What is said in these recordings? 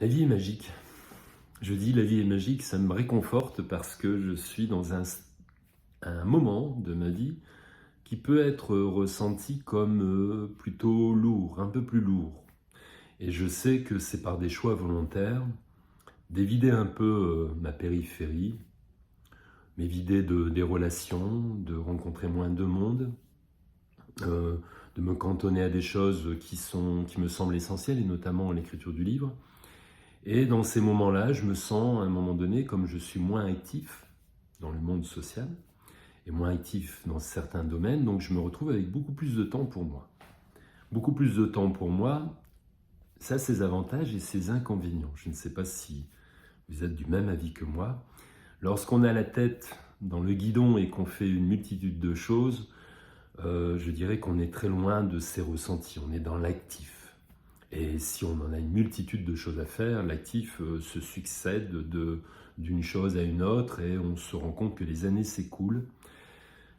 La vie est magique. Je dis la vie est magique, ça me réconforte parce que je suis dans un moment de ma vie qui peut être ressenti comme plutôt lourd, un peu plus lourd. Et je sais que c'est par des choix volontaires d'évider un peu ma périphérie, m'évider des relations, de rencontrer moins de monde, euh, de me cantonner à des choses qui me semblent essentielles, et notamment l'écriture du livre. Et dans ces moments-là, je me sens à un moment donné, comme je suis moins actif dans le monde social et moins actif dans certains domaines, donc je me retrouve avec beaucoup plus de temps pour moi. Beaucoup plus de temps pour moi, ça a ses avantages et ses inconvénients. Je ne sais pas si vous êtes du même avis que moi. Lorsqu'on a la tête dans le guidon et qu'on fait une multitude de choses, je dirais qu'on est très loin de ses ressentis, on est dans l'actif. Et si on en a une multitude de choses à faire, l'actif se succède d'une chose à une autre et on se rend compte que les années s'écoulent.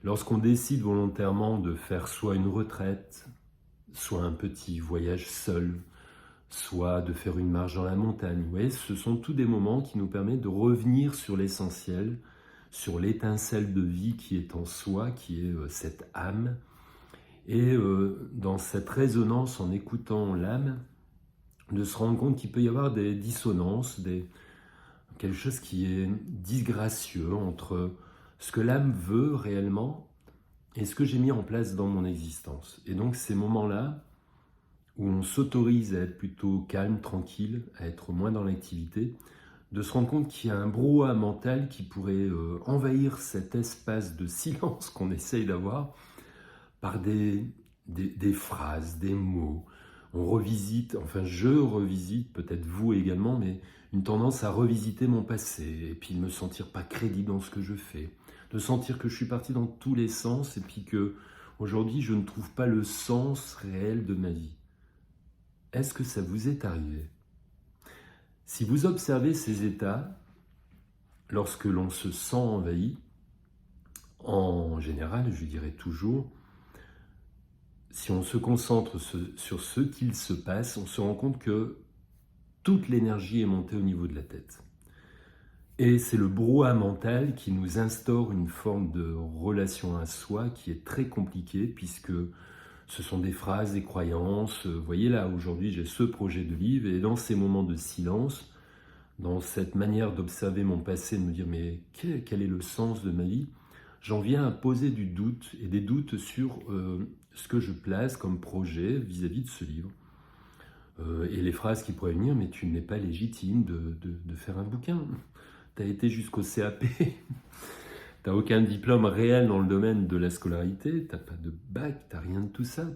Lorsqu'on décide volontairement de faire soit une retraite, soit un petit voyage seul, soit de faire une marche dans la montagne, vous voyez, ce sont tous des moments qui nous permettent de revenir sur l'essentiel, sur l'étincelle de vie qui est en soi, qui est cette âme. Et dans cette résonance, en écoutant l'âme, de se rendre compte qu'il peut y avoir des dissonances, quelque chose qui est disgracieux entre ce que l'âme veut réellement et ce que j'ai mis en place dans mon existence. Et donc ces moments-là, où on s'autorise à être plutôt calme, tranquille, à être moins dans l'activité, de se rendre compte qu'il y a un brouhaha mental qui pourrait envahir cet espace de silence qu'on essaye d'avoir par des phrases, des mots. On revisite, enfin je revisite, peut-être vous également, mais une tendance à revisiter mon passé, et puis de me sentir pas crédible dans ce que je fais, de sentir que je suis parti dans tous les sens, et puis que aujourd'hui je ne trouve pas le sens réel de ma vie. Est-ce que ça vous est arrivé? Si vous observez ces états, lorsque l'on se sent envahi, en général, je dirais toujours, si on se concentre sur ce qu'il se passe, on se rend compte que toute l'énergie est montée au niveau de la tête. Et c'est le brouhaha mental qui nous instaure une forme de relation à soi qui est très compliquée, puisque ce sont des phrases, des croyances. Vous voyez là, aujourd'hui, j'ai ce projet de livre, et dans ces moments de silence, dans cette manière d'observer mon passé, de me dire mais quel est le sens de ma vie, j'en viens à poser du doute et des doutes sur ce que je place comme projet vis-à-vis de ce livre. Et les phrases qui pourraient venir, mais tu n'es pas légitime de faire un bouquin. Tu as été jusqu'au CAP, tu n'as aucun diplôme réel dans le domaine de la scolarité, tu n'as pas de bac, tu n'as rien de tout ça.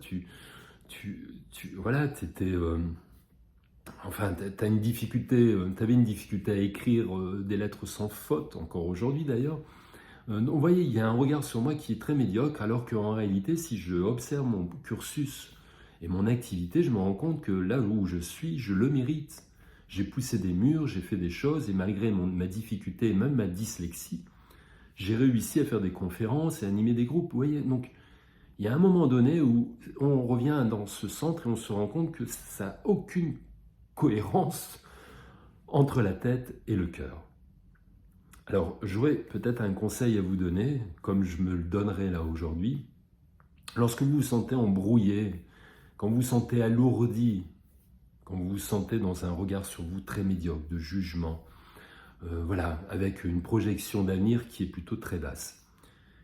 Voilà, tu étais... Enfin, t'avais une difficulté à écrire des lettres sans faute, encore aujourd'hui d'ailleurs. Vous voyez, il y a un regard sur moi qui est très médiocre, alors qu'en réalité, si je observe mon cursus et mon activité, je me rends compte que là où je suis, je le mérite. J'ai poussé des murs, j'ai fait des choses, et malgré ma difficulté et même ma dyslexie, j'ai réussi à faire des conférences et animer des groupes. Vous voyez, donc il y a un moment donné où on revient dans ce centre et on se rend compte que ça n'a aucune cohérence entre la tête et le cœur. Alors, j'aurais peut-être un conseil à vous donner, comme je me le donnerai là aujourd'hui. Lorsque vous vous sentez embrouillé, quand vous vous sentez alourdi, quand vous vous sentez dans un regard sur vous très médiocre, de jugement, voilà, avec une projection d'avenir qui est plutôt très basse,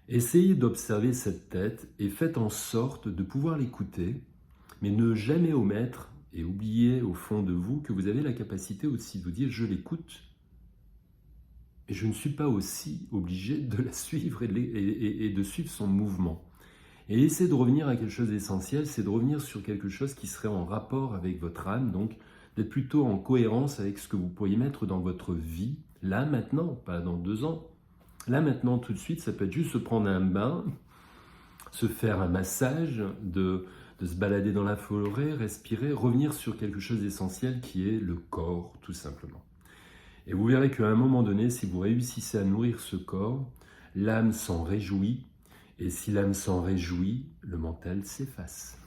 essayez d'observer cette tête et faites en sorte de pouvoir l'écouter, mais ne jamais omettre et oubliez au fond de vous que vous avez la capacité aussi de vous dire « je l'écoute » et je ne suis pas aussi obligé de la suivre et de suivre son mouvement. Et essayez de revenir à quelque chose d'essentiel, c'est de revenir sur quelque chose qui serait en rapport avec votre âme, donc d'être plutôt en cohérence avec ce que vous pourriez mettre dans votre vie, là maintenant, pas dans 2 ans. Là maintenant, tout de suite, ça peut être juste se prendre un bain, se faire un massage, de se balader dans la forêt, respirer, revenir sur quelque chose d'essentiel qui est le corps, tout simplement. Et vous verrez qu'à un moment donné, si vous réussissez à nourrir ce corps, l'âme s'en réjouit, et si l'âme s'en réjouit, le mental s'efface.